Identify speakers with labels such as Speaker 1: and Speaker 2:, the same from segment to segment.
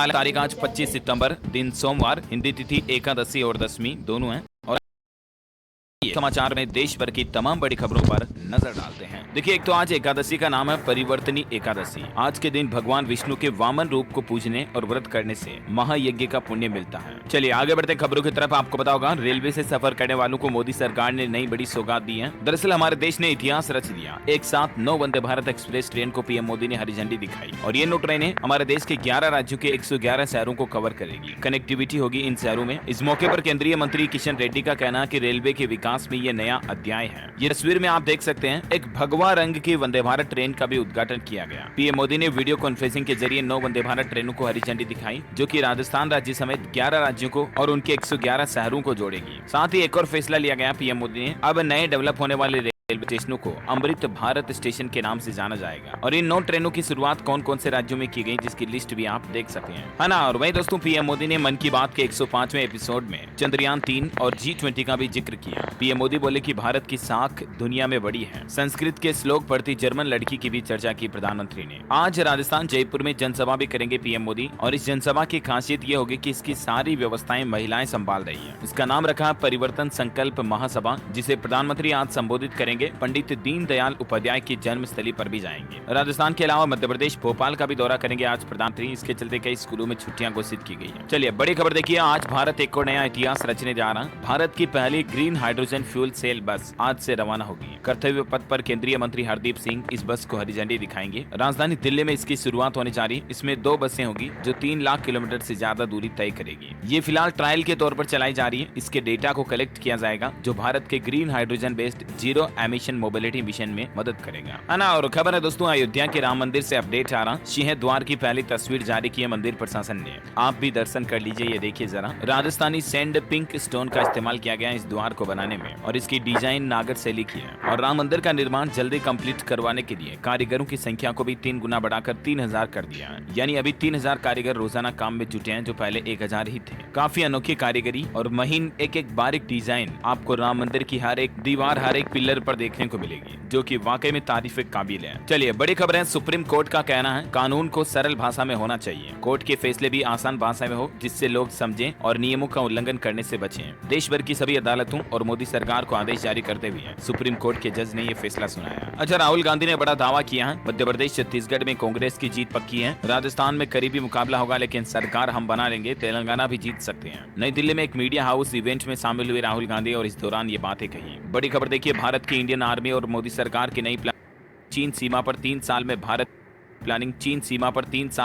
Speaker 1: तारीख आज 25 सितंबर, दिन सोमवार, हिंदी तिथि एकादशी और दशमी दोनों है। और समाचार में देश भर की तमाम बड़ी खबरों पर नजर डालते हैं। देखिए, एक तो आज एकादशी का नाम है परिवर्तनी एकादशी। आज के दिन भगवान विष्णु के वामन रूप को पूजने और व्रत करने से महायज्ञ का पुण्य मिलता है। चलिए आगे बढ़ते खबरों की तरफ। आपको पता होगा, रेलवे से सफर करने वालों को मोदी सरकार ने नई बड़ी सौगात दी है। दरअसल हमारे देश ने इतिहास रच दिया। एक साथ 9 वंदे भारत एक्सप्रेस ट्रेन को पीएम मोदी ने हरी झंडी दिखाई और ये 9 ट्रेनें हमारे देश के 11 राज्यों के 111 शहरों को कवर करेगी। कनेक्टिविटी होगी इन शहरों में। इस मौके पर केंद्रीय मंत्री किशन रेड्डी का कहना है कि रेलवे के विकास में ये नया अध्याय है। ये तस्वीर में आप देख सकते हैं, एक भगवा रंग की वंदे भारत ट्रेन का भी उद्घाटन किया गया। पीएम मोदी ने वीडियो कॉन्फ्रेंसिंग के जरिए 9 वंदे भारत ट्रेनों को हरी झंडी दिखाई, जो कि राजस्थान राज्य समेत 11 राज्यों को और उनके 111 शहरों को जोड़ेगी। साथ ही एक और फैसला लिया गया पीएम मोदी ने, अब नए डेवलप होने वाले रेलवे स्टेशनों को अमृत भारत स्टेशन के नाम से जाना जाएगा। और इन 9 ट्रेनों की शुरुआत कौन कौन से राज्यों में की गई, जिसकी लिस्ट भी आप देख सकते हैं, है ना। और वही दोस्तों, पीएम मोदी ने मन की बात के 105वें एपिसोड में चंद्रयान 3 और G20 का भी जिक्र किया। पीएम मोदी बोले कि भारत की साख दुनिया में बड़ी है। संस्कृत के श्लोक पढ़ती जर्मन लड़की की भी चर्चा की प्रधानमंत्री ने। आज राजस्थान जयपुर में जनसभा भी करेंगे पीएम मोदी और इस जनसभा की खासियत ये होगी कि इसकी सारी व्यवस्थाएं महिलाएं संभाल रही है। इसका नाम रखा है परिवर्तन संकल्प महासभा, जिसे प्रधानमंत्री आज संबोधित करेंगे। पंडित दीनदयाल उपाध्याय की जन्मस्थली पर भी जाएंगे। राजस्थान के अलावा मध्य प्रदेश भोपाल का भी दौरा करेंगे आज प्रधानमंत्री। इसके चलते कई स्कूलों में छुट्टियां घोषित की गई है। चलिए बड़ी खबर देखिए, आज भारत एक और नया इतिहास रचने जा रहा है। भारत की पहली ग्रीन हाइड्रोजन फ्यूल सेल बस आज से रवाना होगी। कर्तव्य पथ पर केंद्रीय मंत्री हरदीप सिंह इस बस को हरी झंडी दिखाएंगे। राजधानी दिल्ली में इसकी शुरुआत होने जा रही। इसमें 2 बसें होगी जो 3 लाख किलोमीटर से ज्यादा दूरी तय करेगी। ये फिलहाल ट्रायल के तौर पर चलाई जा रही है। इसके डेटा को कलेक्ट किया जाएगा, जो भारत के green hydrogen based zero emission mobility mission में मदद करेगा, है ना। और खबर है दोस्तों, अयोध्या के राम मंदिर से अपडेट आ रहा। सिंह द्वार की पहली तस्वीर जारी की है मंदिर प्रशासन ने। आप भी दर्शन कर लीजिए। ये देखिए जरा, राजस्थानी सैंड पिंक स्टोन का इस्तेमाल किया गया इस द्वार को बनाने में और इसकी डिजाइन नागर शैली की है। और राम मंदिर का निर्माण जल्दी कंप्लीट करवाने के लिए कारीगरों की संख्या को भी 3 गुना बढ़ाकर 3000 कर दिया है। यानी अभी 3000 कारीगर रोजाना काम में जुटे हैं, जो पहले 1000 ही थे। काफी अनोखी कारीगरी और महीन एक बारीक डिजाइन आपको राम मंदिर की हर एक दीवार, हर एक पिलर पर देखने को मिलेगी, जो कि वाकई में तारीफ के काबिल है। चलिए बड़ी खबर है, सुप्रीम कोर्ट का कहना है कानून को सरल भाषा में होना चाहिए। कोर्ट के फैसले भी आसान भाषा में हो, जिससे लोग समझें और नियमों का उल्लंघन करने से बचें। देश भर की सभी अदालतों और मोदी सरकार को आदेश जारी करते हुए सुप्रीम कोर्ट के जज ने ये फैसला सुनाया। अच्छा, राहुल गांधी ने बड़ा दावा किया है। मध्य प्रदेश छत्तीसगढ़ में कांग्रेस की जीत पक्की है। राजस्थान में करीबी मुकाबला होगा, लेकिन सरकार हम बना लेंगे। तेलंगाना भी जीत सकते हैं। नई दिल्ली में एक मीडिया हाउस इवेंट में शामिल हुए राहुल गांधी और इस दौरान ये बातें कही। बड़ी खबर देखिए, भारत की इंडियन आर्मी और मोदी सरकार की नई चीन सीमा पर 3 साल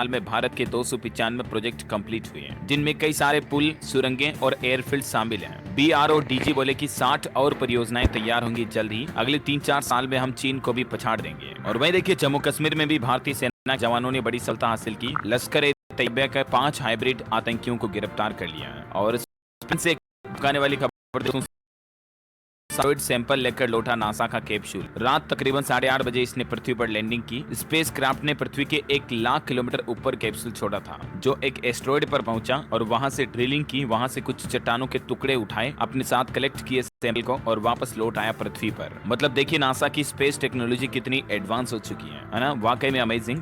Speaker 1: में भारत के 295 प्रोजेक्ट कंप्लीट हुए हैं, जिनमें कई सारे पुल, सुरंगें और एयरफील्ड शामिल हैं। BRODG बोले कि 60 और परियोजनाएं तैयार होंगी जल्द ही। अगले 3-4 साल में हम चीन को भी पछाड़ देंगे। और वहीं देखिए, जम्मू कश्मीर में भी भारतीय सेना जवानों ने बड़ी सफलता हासिल की। लश्कर ए तैयबा के 5 हाइब्रिड आतंकियों को गिरफ्तार कर लिया है। और से भुकाने वाली खबर, सॉलिड सैंपल लेकर लौटा नासा का कैप्सूल। रात तकरीबन 8:30 बजे इसने पृथ्वी पर लैंडिंग की। स्पेस क्राफ्ट ने पृथ्वी के 1 लाख किलोमीटर ऊपर कैप्सूल छोड़ा था, जो एक एस्टेरॉयड पर पहुंचा और वहां से ड्रिलिंग की। वहां से कुछ चट्टानों के टुकड़े उठाए, अपने साथ कलेक्ट किए सैंपल को और वापस लौट आया पृथ्वी पर। मतलब देखिए नासा की स्पेस टेक्नोलॉजी कितनी एडवांस हो चुकी है ना। वाकई में अमेजिंग।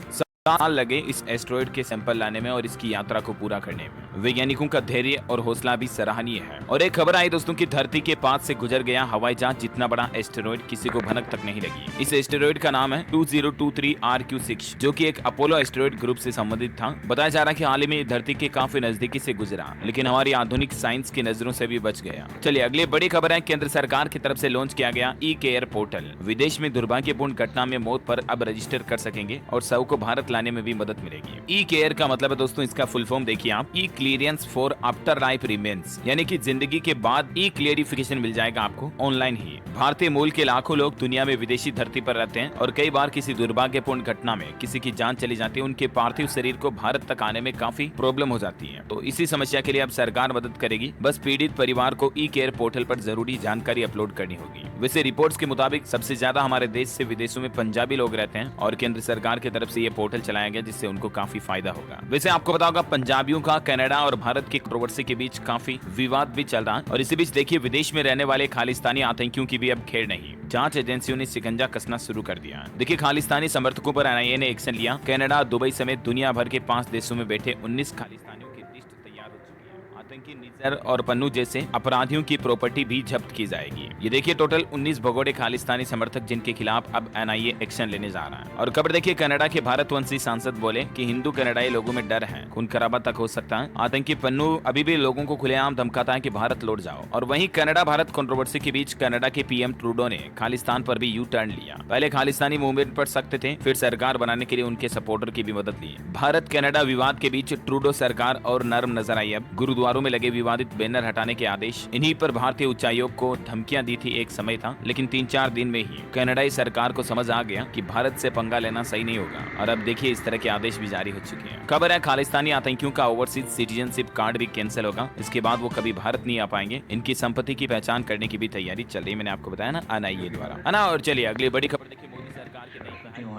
Speaker 1: साल लगे इस एस्टेरॉयड के सैंपल लाने में और इसकी यात्रा को पूरा करने में। वैज्ञानिकों का धैर्य और हौसला भी सराहनीय है। और एक खबर आई दोस्तों की धरती के पास से गुजर गया हवाई जहाज जितना बड़ा एस्टेरॉयड किसी को भनक तक नहीं लगी। इस एस्टेरॉयड का नाम है 2023 RQ6, जो कि एक अपोलो एस्टेरॉयड ग्रुप से संबंधित था। बताया जा रहा है कि हाल ही में धरती के काफी नजदीकी से गुजरा, लेकिन हमारी आधुनिक साइंस की नजरों से भी बच गया। चलिए अगली बड़ी खबर है, केंद्र सरकार की तरफ से लॉन्च किया गया E-केयर पोर्टल। विदेश में दुर्भाग्यपूर्ण घटना में मौत पर अब रजिस्टर कर सकेंगे और शव को भारत लाने में भी मदद मिलेगी। E-केयर का मतलब है दोस्तों, इसका फुल फॉर्म देखिए आप, E clearance for after life remains, यानी कि जिंदगी के बाद ई क्लियरिफिकेशन मिल जाएगा आपको ऑनलाइन ही। भारतीय मूल के लाखों लोग दुनिया में विदेशी धरती पर रहते हैं और कई बार किसी दुर्भाग्यपूर्ण घटना में किसी की जान चली जाती है, उनके पार्थिव शरीर को भारत तक आने में काफी प्रॉब्लम हो जाती है। तो इसी समस्या के लिए अब सरकार मदद करेगी। बस पीड़ित परिवार को E-केयर पोर्टल पर जरूरी जानकारी अपलोड करनी होगी। वैसे रिपोर्ट्स के मुताबिक सबसे ज्यादा हमारे देश से विदेशों में पंजाबी लोग रहते हैं और केंद्र सरकार की तरफ से ये पोर्टल चलाया गया, जिससे उनको काफी फायदा होगा। वैसे आपको पता होगा पंजाबियों का कनाडा और भारत की कंट्रोवर्सी के बीच काफी विवाद भी चल रहा है, और इसी बीच देखिए विदेश में रहने वाले खालिस्तानी आतंकियों की भी अब खेड़ नहीं, जांच एजेंसियों ने शिकंजा कसना शुरू कर दिया। देखिए खालिस्तानी समर्थकों पर एनआईए ने एक्शन लिया। कनाडा, दुबई समेत दुनिया भर के 5 देशों में बैठे 19 खालिस्तानियों की लिस्ट तैयार हो चुकी है। आतंकी निजर और पन्नू जैसे अपराधियों की प्रॉपर्टी भी जब्त की जाएगी। ये देखिए टोटल 19 भगोड़े खालिस्तानी समर्थक जिनके खिलाफ अब एनआईए एक्शन लेने जा रहा है। और खबर देखिए कनाडा के भारतवंशी सांसद बोले कि हिंदू कनाडाई लोगों में डर है, खून खराबा तक हो सकता है। आतंकी पन्नू अभी भी लोगों को खुलेआम धमकाता है कि भारत लौट जाओ। और वहीं कनाडा भारत कंट्रोवर्सी के बीच कनाडा के पीएम ट्रूडो ने खालिस्तान पर भी यू टर्न लिया। पहले खालिस्तानी मूवमेंट पर सख्त थे, फिर सरकार बनाने के लिए उनके सपोर्टर की भी मदद ली। भारत कनाडा विवाद के बीच ट्रूडो सरकार और नरम नजर आई। अब गुरुद्वारों में लगे विवादित बैनर हटाने के आदेश, इन्हीं पर भारतीय उच्चायोग को धमकियां दी थी एक समय था, लेकिन 3-4 दिन में ही कनाडाई सरकार को समझ आ गया कि भारत से पंगा लेना सही नहीं होगा, और अब देखिए इस तरह के आदेश भी जारी हो चुके हैं। खबर है खालिस्तानी आतंकियों का ओवरसीज सिटीजनशिप कार्ड भी कैंसिल होगा। इसके बाद वो कभी भारत नहीं आ पाएंगे। इनकी संपत्ति की पहचान करने की भी तैयारी चल रही है, मैंने आपको बताया ना एनआईए द्वारा, है ना। और चलिए अगली बड़ी खबर देखिए, मोदी सरकार के नई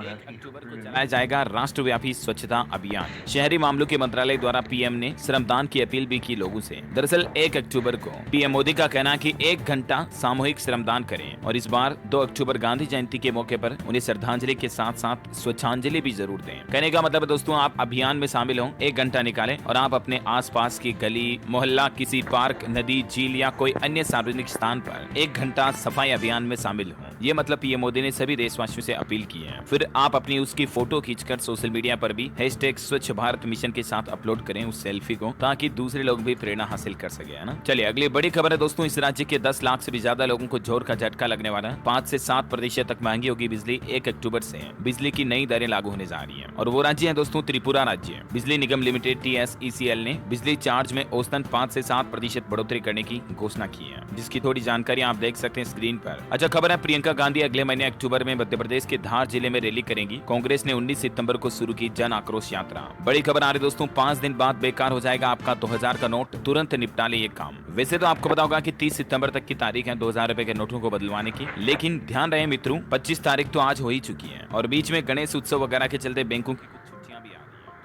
Speaker 1: 1 अक्टूबर को चलाया जाएगा राष्ट्रव्यापी स्वच्छता अभियान। शहरी मामलों के मंत्रालय द्वारा पीएम ने श्रमदान की अपील भी की लोगों से। दरअसल 1 अक्टूबर को पीएम मोदी का कहना है कि 1 घंटा सामूहिक श्रमदान करें, और इस बार 2 अक्टूबर गांधी जयंती के मौके पर उन्हें श्रद्धांजलि के साथ साथ स्वच्छांजलि भी जरूर दें। कहने का मतलब है दोस्तों, आप अभियान में शामिल हों, 1 घंटा निकालें और आप अपने आसपास की गली मोहल्ला, किसी पार्क, नदी, झील या कोई अन्य सार्वजनिक स्थान पर 1 घंटा सफाई अभियान में शामिल हों। ये मतलब पीएम मोदी ने सभी देशवासियों से अपील की है। फिर आप अपनी उसकी फोटो खींचकर सोशल मीडिया पर भी #स्वच्छ भारत मिशन के साथ अपलोड करें उस सेल्फी को, ताकि दूसरे लोग भी प्रेरणा हासिल कर सके, है ना। चलिए अगली बड़ी खबर है दोस्तों, इस राज्य के 10 लाख से भी ज्यादा लोगों को जोर का झटका लगने वाला है। 5 से 7% तक महंगी होगी बिजली। 1 अक्टूबर से बिजली की नई दरें लागू होने जा रही है, और वो राज्य है दोस्तों त्रिपुरा राज्य। बिजली निगम लिमिटेड TSECL ने बिजली चार्ज में औसतन 5 से 7% बढ़ोतरी करने की घोषणा की है, जिसकी थोड़ी जानकारी आप देख सकते हैं स्क्रीन पर। अच्छा खबर है, प्रियंका गांधी अगले महीने अक्टूबर में मध्य प्रदेश के धार जिले में रैली करेंगी। कांग्रेस ने 19 सितंबर को शुरू की जन आक्रोश यात्रा। बड़ी खबर आ रही दोस्तों, 5 दिन बाद बेकार हो जाएगा आपका 2000 का नोट, तुरंत निपटा ले ये काम। वैसे तो आपको पता होगा कि 30 सितंबर तक की तारीख है 2000 रुपए के नोटों को बदलवाने की, लेकिन ध्यान रहे मित्रों 25 तारीख तो आज हो ही चुकी है, और बीच में गणेश उत्सव वगैरह के चलते बैंकों की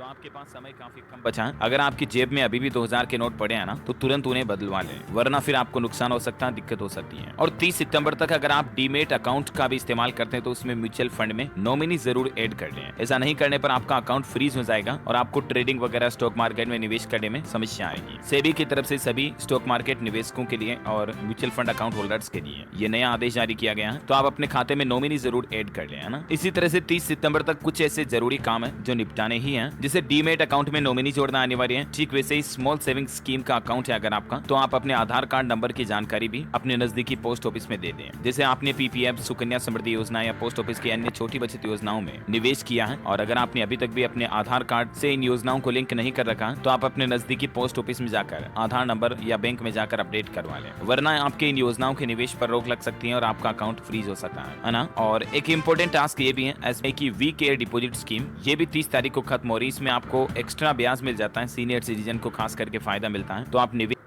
Speaker 1: आपके पास समय काफी कम बचा है। अगर आपकी जेब में अभी भी 2000 के नोट पड़े हैं ना, तो तुरंत उन्हें बदलवा लें, वरना फिर आपको नुकसान हो सकता है, दिक्कत हो सकती है। और 30 सितंबर तक अगर आप डीमेट अकाउंट का भी इस्तेमाल करते हैं तो उसमें म्यूचुअल फंड में नॉमिनी जरूर ऐड कर लें। ऐसा नहीं करने पर आपका अकाउंट फ्रीज हो जाएगा और आपको ट्रेडिंग वगैरह स्टॉक मार्केट में निवेश करने में समस्या आएगी। सेबी की तरफ से सभी स्टॉक मार्केट निवेशकों के लिए और म्यूचुअल फंड अकाउंट होल्डर्स के लिए ये नया आदेश जारी किया गया है, तो आप अपने खाते में नॉमिनी जरूर ऐड कर लें, है ना। इसी तरह से 30 सितंबर तक कुछ ऐसे जरूरी काम है जो निपटाने ही हैं, जैसे डीमेट अकाउंट में नॉमिनी जोड़ना अनिवार्य है। ठीक वैसे ही स्मॉल सेविंग स्कीम का अकाउंट है अगर आपका, तो आप अपने आधार कार्ड नंबर की जानकारी भी अपने नजदीकी पोस्ट ऑफिस में दे दें। जैसे आपने पीपीएफ, सुकन्या समृद्धि योजना या पोस्ट ऑफिस की अन्य छोटी बचत योजनाओं में निवेश किया है, और अगर आपने अभी तक भी अपने आधार कार्ड से इन योजनाओं को लिंक नहीं कर रखा, तो आप अपने नजदीकी पोस्ट ऑफिस में जाकर आधार नंबर या बैंक में जाकर अपडेट करवा लें, वरना आपके इन योजनाओं के निवेश पर रोक लग सकती है और आपका अकाउंट फ्रीज हो सकता है ना। और एक इंपॉर्टेंट टास्क ये भी है एसबीआई की वी केयर डिपॉजिट स्कीम, ये भी 30 तारीख को खत्म हो रही है। इसमें आपको एक्स्ट्रा ब्याज मिल जाता है, सीनियर सिटीजन को खास करके फायदा मिलता है, तो आप निवेश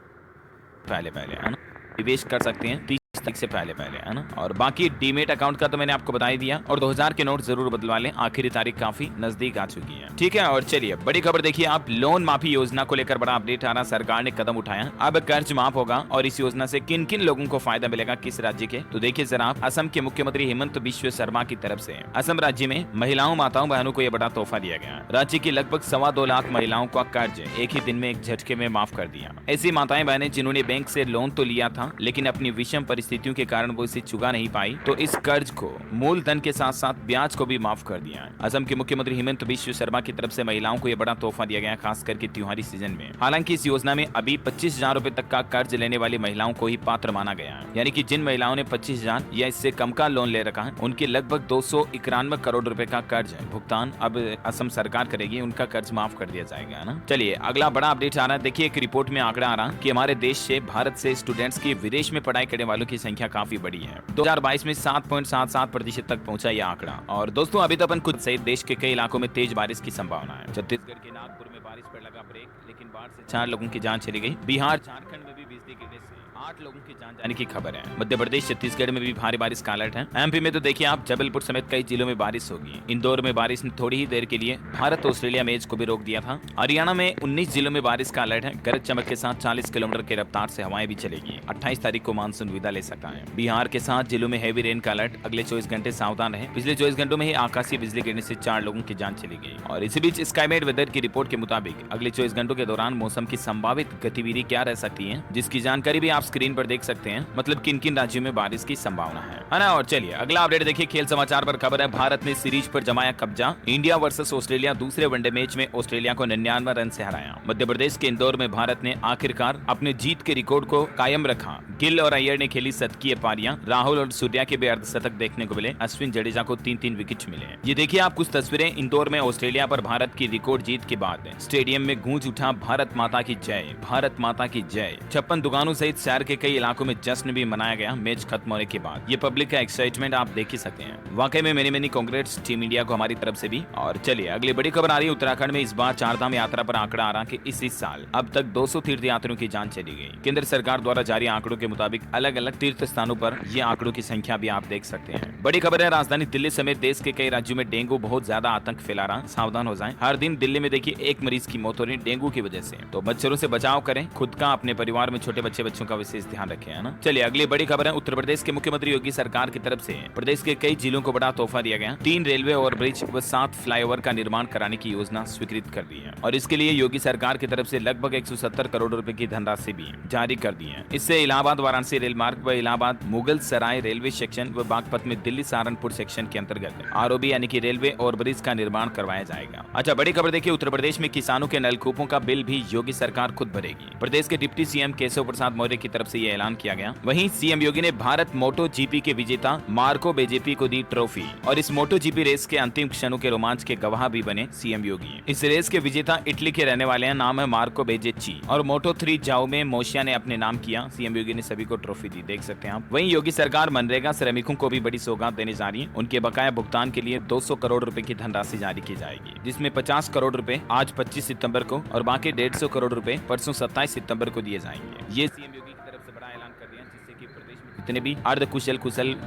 Speaker 1: पहले है ना, निवेश कर सकते हैं 30 तारीख से पहले है ना। और बाकी डीमेट अकाउंट का तो मैंने आपको बता ही दिया, और 2000 के नोट जरूर बदलवा लें, आखिरी तारीख काफी नजदीक आ चुकी है, ठीक है। और चलिए बड़ी खबर देखिए, आप लोन माफी योजना को लेकर बड़ा अपडेट आ रहा, सरकार ने कदम उठाया, अब कर्ज माफ होगा। और इस योजना से किन किन लोगों को फायदा मिलेगा, किस राज्य के, तो देखिए जरा आप, असम के मुख्यमंत्री हेमंत बिश्व शर्मा की तरफ से असम राज्य में महिलाओं, माताओं, बहनों को यह बड़ा तोहफा दिया गया। राज्य की लगभग 2.25 लाख महिलाओं का कर्ज एक ही दिन में एक झटके में माफ कर दिया। ऐसी माताएं बहनें जिन्होंने बैंक से लोन तो लिया था, लेकिन अपनी विषम परिस्थितियों के कारण वो इसे चुका नहीं पाई, तो इस कर्ज को मूलधन के साथ साथ ब्याज को भी माफ कर दिया है। असम के मुख्यमंत्री हेमंत बिश्व शर्मा की तरफ से महिलाओं को यह बड़ा तोहफा दिया गया, खास करके त्योहारी सीजन में। हालांकि इस योजना में अभी 25,000 रुपए तक का कर्ज लेने वाली महिलाओं को ही पात्र माना गया है, यानी कि जिन महिलाओं ने 25,000 या इससे कम का लोन ले रखा है, उनके लगभग 291 करोड़ रुपए का कर्ज भुगतान अब असम सरकार करेगी, उनका कर्ज माफ कर दिया जाएगा ना। चलिए अगला बड़ा अपडेट आ रहा है, देखिए एक रिपोर्ट में आंकड़ा आ रहा कि हमारे देश से, भारत से स्टूडेंट्स की विदेश में पढ़ाई करने वालों की संख्या काफी बड़ी है। 2022 में 7.77% तक पहुंचा यह आंकड़ा। और दोस्तों अभी तो अपन खुद सहित देश के कई इलाकों में तेज बारिश की संभावना है। छत्तीसगढ़ के नागपुर में बारिश पर लगा ब्रेक, लेकिन बाढ़ से 4 लोगों की जान चली गई। बिहार, झारखंड में भी बिजली गिरने से 8 लोगों की जान जाने की खबर है। मध्य प्रदेश छत्तीसगढ़ में भी भारी बारिश का अलर्ट है। एमपी में तो देखिए आप जबलपुर समेत कई जिलों में बारिश होगी। इंदौर में बारिश ने थोड़ी ही देर के लिए भारत ऑस्ट्रेलिया मैच को भी रोक दिया था। हरियाणा में 19 जिलों में बारिश का अलर्ट है। गरज चमक के साथ 40 किलोमीटर की रफ्तार से हवाएं भी चलेगी। 28 तारीख को मानसून विदा ले सकता है। बिहार के 7 जिलों में हैवी रेन का अलर्ट। अगले 24 घंटे सावधान रहे। पिछले 24 घंटों में ही आकाशीय बिजली गिरने से 4 लोगों की जान चली गई। और इसी बीच स्काईमेट वेदर की रिपोर्ट के मुताबिक अगले 24 घंटों के दौरान मौसम की संभावित गतिविधि क्या रह सकती है, जिसकी जानकारी भी आप स्क्रीन पर देख सकते हैं। मतलब किन किन राज्यों में बारिश की संभावना है ना। और चलिए अगला अपडेट देखिए। खेल समाचार पर खबर है, भारत ने सीरीज पर जमाया कब्जा। इंडिया वर्सेस ऑस्ट्रेलिया दूसरे वनडे मैच में ऑस्ट्रेलिया को 99 रन से हराया। मध्य प्रदेश के इंदौर में भारत ने आखिरकार अपने जीत के रिकॉर्ड को कायम रखा। गिल और अय्यर ने खेली शतकीय पारियां। राहुल और सूर्या के भी अर्धशतक देखने को मिले। अश्विन जडेजा को 3-3 विकेट मिले। ये देखिए आप कुछ तस्वीरें इंदौर में ऑस्ट्रेलिया पर भारत की रिकॉर्ड जीत के बाद। स्टेडियम में गूंज उठा भारत माता की जय, भारत माता की जय। 56 दुकानों सहित शहर के कई इलाकों में जश्न भी मनाया गया मैच खत्म होने के बाद। ये पब्लिक का एक्साइटमेंट आप देख ही सकते हैं। वाकई में मेनी कांग्रेट्स टीम इंडिया को हमारी तरफ से भी। और चलिए अगली बड़ी खबर आ रही है। उत्तराखंड में इस बार चारधाम यात्रा पर आंकड़ा आ रहा कि इस साल अब तक 200 तीर्थ यात्रियों की जान चली गई। केंद्र सरकार द्वारा जारी आंकड़ों के मुताबिक अलग अलग तीर्थ स्थानों पर ये आंकड़ों की संख्या भी आप देख सकते हैं। बड़ी खबर है, राजधानी दिल्ली समेत देश के कई राज्यों में डेंगू बहुत ज्यादा आतंक फैला रहा। सावधान हो जाएं। हर दिन दिल्ली में देखिए एक मरीज की मौत हो रही डेंगू की वजह से। तो मच्छरों से बचाव करें, खुद का अपने परिवार में छोटे बच्चों का विशेष ध्यान रखें, है ना। चलिए अगली बड़ी खबर है। उत्तर प्रदेश के मुख्यमंत्री योगी सरकार की तरफ से प्रदेश के कई जिलों को बड़ा तोहफा दिया गया। 3 रेलवे और ब्रिज व 7 फ्लाईओवर का निर्माण कराने की योजना स्वीकृत कर दी है। और इसके लिए योगी सरकार की तरफ से लगभग 170 करोड़ रुपए की धनराशि भी जारी कर दी है। इससे इलाहाबाद वाराणसी रेल मार्ग व इलाहाबाद मुगल सराय रेलवे सेक्शन व बागपत में दिल्ली सहारनपुर सेक्शन के अंतर्गत आरओबी यानी कि रेलवे और ब्रिज का निर्माण करवाया जाएगा। अच्छा बड़ी खबर देखिए, उत्तर प्रदेश में किसानों के नलकूपों का बिल भी योगी सरकार खुद भरेगी। प्रदेश के डिप्टी सीएम केशव प्रसाद मौर्य की तरफ से यह ऐलान किया गया। वहीं सीएम योगी ने भारत मोटो जीपी के विजेता मार्को बेजेपी को दी ट्रॉफी। और इस मोटो जीपी रेस के अंतिम क्षणों के रोमांच के गवाह भी बने सीएम योगी। इस रेस के विजेता इटली के रहने वाले हैं, नाम है मार्को बेजेच्ची। और मोटो 3 जाओ में मोशिया ने अपने नाम किया। सीएम योगी ने सभी को ट्रॉफी दी, देख सकते हैं आप। वहीं योगी सरकार मनरेगा श्रमिकों को भी बड़ी सौगात देने जा रही है। उनके बकाया भुगतान के लिए 200 करोड़ रुपए की धनराशि जारी की जाएगी, जिसमें 50 करोड़ रुपए आज 25 सितंबर को और बाकी 150 करोड़ रुपए परसों 27 सितंबर को दिए जाएंगे। ये सीएम योगी की तरफ से बड़ा ऐलान कर दिया, जिससे कि प्रदेश में जितने भी अर्ध कुशल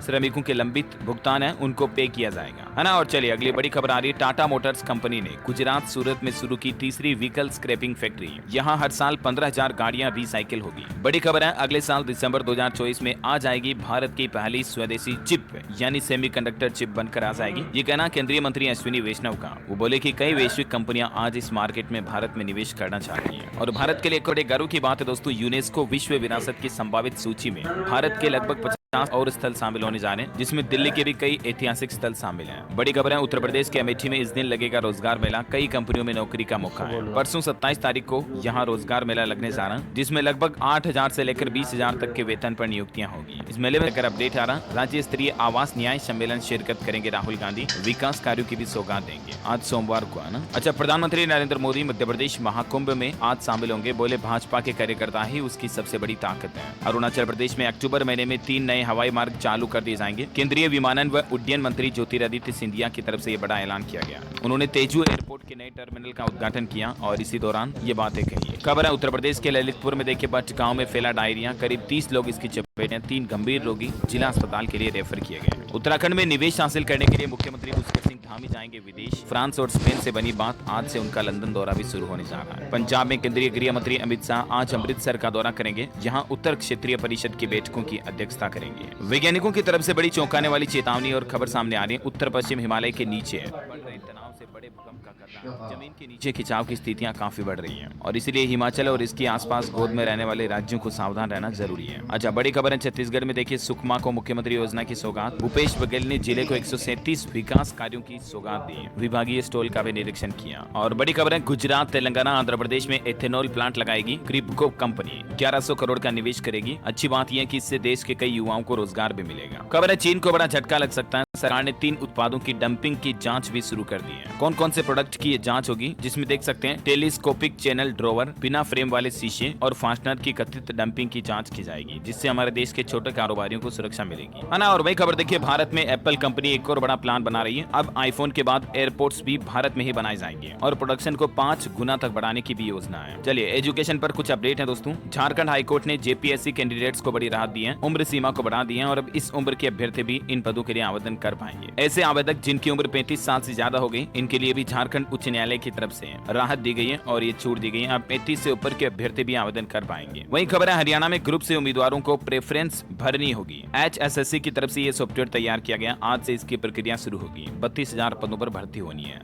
Speaker 1: श्रमिकों के लंबित भुगतान है उनको पे किया जाएगा, है ना। और चलिए अगली बड़ी खबर आ रही है। टाटा मोटर्स कंपनी ने गुजरात सूरत में शुरू की तीसरी व्हीकल स्क्रैपिंग फैक्ट्री। यहाँ हर साल 15,000 गाड़ियां रिसाइकिल होगी। बड़ी खबर है, अगले साल दिसंबर 2024 में आ जाएगी भारत की पहली स्वदेशी चिप यानी सेमीकंडक्टर चिप बनकर आ जाएगी। ये कहना केंद्रीय मंत्री अश्विनी वैष्णव का। वो बोले कि कई वैश्विक कंपनियां आज इस मार्केट में भारत में निवेश करना चाह रही है। और भारत के लिए एक बड़े गर्व की बात है दोस्तों, यूनेस्को विश्व विरासत की संभावित सूची में भारत के लगभग 50 और स्थल शामिल होने जा रहे हैं, जिसमें दिल्ली के भी कई ऐतिहासिक स्थल शामिल हैं। बड़ी खबर है, उत्तर प्रदेश के अमेठी में इस दिन लगेगा रोजगार मेला। कई कंपनियों में नौकरी का मौका है। परसों 27 तारीख को यहाँ रोजगार मेला लगने जा रहा है, जिसमें लगभग 8,000 से लेकर 20,000 तक के वेतन पर नियुक्तियां होगी। इस मेले में लेकर अपडेट आ रहा, राज्य स्तरीय आवास न्याय सम्मेलन शिरकत करेंगे राहुल गांधी। विकास कार्यों की भी सौगात देंगे आज सोमवार को, है ना। अच्छा, प्रधानमंत्री नरेंद्र मोदी मध्य प्रदेश महाकुंभ में आज शामिल होंगे। बोले भाजपा के कार्यकर्ता ही उसकी सबसे बड़ी ताकत है। अरुणाचल प्रदेश में अक्टूबर महीने में 3 नए हवाई मार्ग चालू कर दिए जाएंगे। केंद्रीय विमानन व उड्डयन मंत्री ज्योतिरादित्य सिंधिया की तरफ से ये बड़ा ऐलान किया गया। उन्होंने तेजू एयरपोर्ट के नए टर्मिनल का उद्घाटन किया और इसी दौरान ये बातें कही। खबर है, उत्तर प्रदेश के ललितपुर में देखिए बट गांव में फैला डायरिया। करीब 30 लोग इसकी चपेट में, 3 गंभीर रोगी जिला अस्पताल के लिए रेफर किए गए। उत्तराखंड में निवेश हासिल करने के लिए मुख्यमंत्री पुष्कर सिंह धामी जाएंगे विदेश। फ्रांस और स्पेन से बनी बात, आज से उनका लंदन दौरा भी शुरू होने जा रहा है। पंजाब में केंद्रीय गृह मंत्री अमित शाह आज अमृतसर का दौरा करेंगे, जहाँ उत्तर क्षेत्रीय परिषद की बैठकों की अध्यक्षता करेंगे। वैज्ञानिकों की तरफ से बड़ी चौंकाने वाली चेतावनी और खबर सामने आ रही है। उत्तर पश्चिम हिमालय के नीचे तनाव से बड़े भूकंप का खतरा, जमीन के नीचे खिंचाव की स्थितियां काफी बढ़ रही हैं और इसलिए हिमाचल और इसके आसपास गोद में रहने वाले राज्यों को सावधान रहना जरूरी है। अच्छा, बड़ी खबर है, छत्तीसगढ़ में देखिए सुकमा को मुख्यमंत्री योजना की सौगात। भूपेश बघेल ने जिले को 137 विकास कार्यों की सौगात दी। विभागीय स्टॉल का भी निरीक्षण किया। और बड़ी खबर है, गुजरात, तेलंगाना, आंध्र प्रदेश में एथेनॉल प्लांट लगाएगी क्रिप्को कंपनी। 1100 करोड़ का निवेश करेगी। अच्छी बात यह कि इससे देश के कई युवाओं को रोजगार भी मिलेगा। खबर है, चीन को बड़ा झटका लग सकता है। सरकार ने 3 उत्पादों की डंपिंग की जांच भी शुरू कर दी है। कौन कौन से प्रोडक्ट की ये जांच होगी, जिसमें देख सकते हैं टेलीस्कोपिक चैनल ड्रोवर, बिना फ्रेम वाले शीशे और फास्टनर की कथित डंपिंग की जांच की जाएगी, जिससे हमारे देश के छोटे कारोबारियों को सुरक्षा मिलेगी, है ना। और वही खबर देखिए, भारत में एप्पल कंपनी एक और बड़ा प्लान बना रही है। अब आईफोन के बाद एयरपोर्ट्स भी भारत में ही बनाए जाएंगे और प्रोडक्शन को 5 गुना तक बढ़ाने की भी योजना है। चलिए एजुकेशन पर कुछ अपडेट है दोस्तों। झारखंड हाईकोर्ट ने जेपीएससी कैंडिडेट्स को बड़ी राहत दी है, उम्र सीमा को बढ़ा दी है और अब इस उम्र के अभ्यर्थी भी इन पदों के लिए आवेदन कर पाएंगे। ऐसे आवेदक जिनकी उम्र 35 साल से ज्यादा हो गई, इनके लिए भी झारखंड उच्च न्यायालय की तरफ से राहत दी गई है और ये छूट दी गई है। अब 35 से ऊपर के अभ्यर्थी भी आवेदन कर पाएंगे। वही खबर है, हरियाणा में ग्रुप से उम्मीदवारों को प्रेफरेंस भरनी होगी। HSSC की तरफ से ये सॉफ्टवेयर तैयार किया गया। आज से इसकी प्रक्रिया शुरू होगी। 32,000 पदों पर भर्ती होनी है।